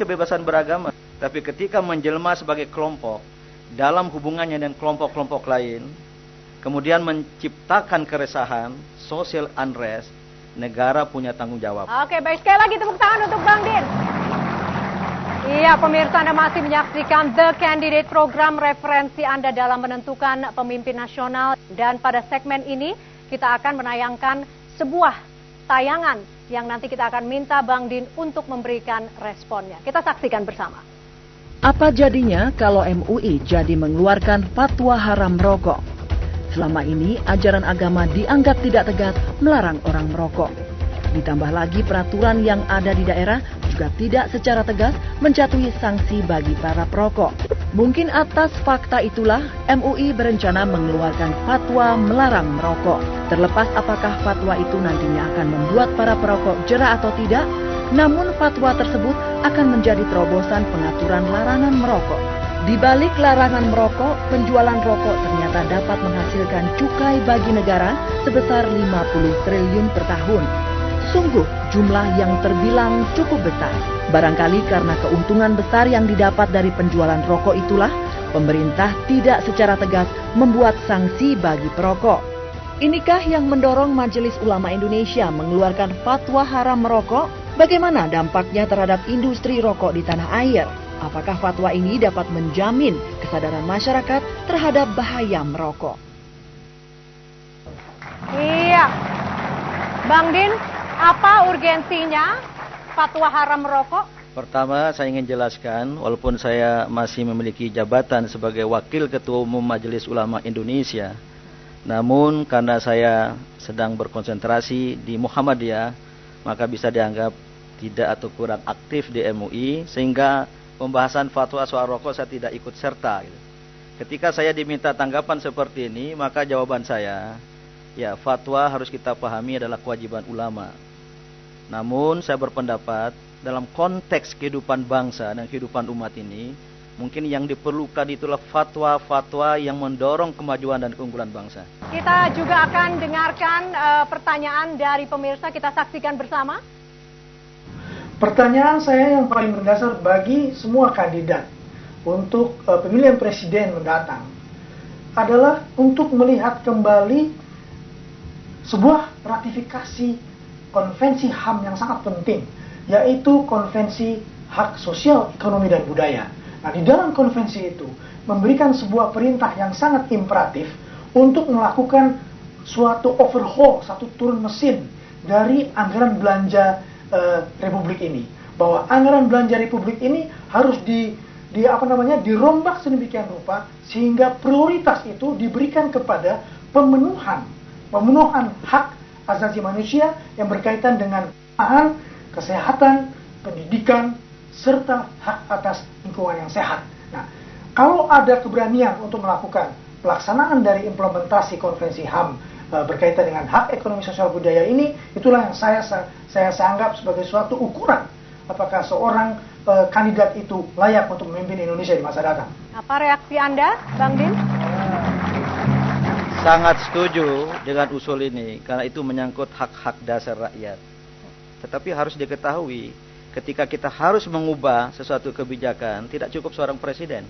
kebebasan beragama. Tapi ketika menjelma sebagai kelompok, dalam hubungannya dengan kelompok-kelompok lain, kemudian menciptakan keresahan, social unrest, negara punya tanggung jawab. Oke, baik. Sekali lagi tepuk tangan untuk Bang Din. Iya, pemirsa, Anda masih menyaksikan The Candidate, program referensi Anda dalam menentukan pemimpin nasional. Dan pada segmen ini, kita akan menayangkan sebuah tayangan yang nanti kita akan minta Bang Din untuk memberikan responnya. Kita saksikan bersama. Apa jadinya kalau MUI jadi mengeluarkan fatwa haram rokok? Selama ini, ajaran agama dianggap tidak tegas melarang orang merokok. Ditambah lagi peraturan yang ada di daerah juga tidak secara tegas menjatuhi sanksi bagi para perokok. Mungkin atas fakta itulah MUI berencana mengeluarkan fatwa melarang merokok. Terlepas apakah fatwa itu nantinya akan membuat para perokok jera atau tidak, namun fatwa tersebut akan menjadi terobosan pengaturan larangan merokok. Di balik larangan merokok, penjualan rokok ternyata dapat menghasilkan cukai bagi negara sebesar 50 triliun per tahun. Sungguh jumlah yang terbilang cukup besar. Barangkali karena keuntungan besar yang didapat dari penjualan rokok itulah, pemerintah tidak secara tegas membuat sanksi bagi perokok. Inikah yang mendorong Majelis Ulama Indonesia mengeluarkan fatwa haram merokok? Bagaimana dampaknya terhadap industri rokok di tanah air? Apakah fatwa ini dapat menjamin kesadaran masyarakat terhadap bahaya merokok? Iya, Bang Din, apa urgensinya fatwa haram merokok? Pertama, saya ingin jelaskan, walaupun saya masih memiliki jabatan sebagai Wakil Ketua Umum Majelis Ulama Indonesia, namun karena saya sedang berkonsentrasi di Muhammadiyah, maka bisa dianggap tidak atau kurang aktif di MUI, sehingga pembahasan fatwa soal rokok saya tidak ikut serta. Ketika saya diminta tanggapan seperti ini, maka jawaban saya, ya, fatwa harus kita pahami adalah kewajiban ulama. Namun saya berpendapat dalam konteks kehidupan bangsa dan kehidupan umat ini, mungkin yang diperlukan itulah fatwa-fatwa yang mendorong kemajuan dan keunggulan bangsa. Kita juga akan dengarkan pertanyaan dari pemirsa, kita saksikan bersama. Pertanyaan saya yang paling mendasar bagi semua kandidat untuk pemilihan presiden mendatang adalah untuk melihat kembali sebuah ratifikasi konvensi HAM yang sangat penting, yaitu konvensi hak sosial, ekonomi, dan budaya. Nah, di dalam konvensi itu memberikan sebuah perintah yang sangat imperatif untuk melakukan suatu overhaul, satu turun mesin dari anggaran belanja Republik ini. Bahwa anggaran belanja Republik ini harus dirombak sedemikian rupa sehingga prioritas itu diberikan kepada pemenuhan hak asasi manusia yang berkaitan dengan pangan, kesehatan, pendidikan, serta hak atas lingkungan yang sehat. Nah, kalau ada keberanian untuk melakukan pelaksanaan dari implementasi konvensi HAM berkaitan dengan hak ekonomi sosial budaya ini, itulah yang saya anggap sebagai suatu ukuran apakah seorang kandidat itu layak untuk memimpin Indonesia di masa datang. Apa reaksi Anda, Bang Din? Sangat setuju dengan usul ini, karena itu menyangkut hak-hak dasar rakyat. Tetapi harus diketahui, ketika kita harus mengubah sesuatu kebijakan, tidak cukup seorang presiden.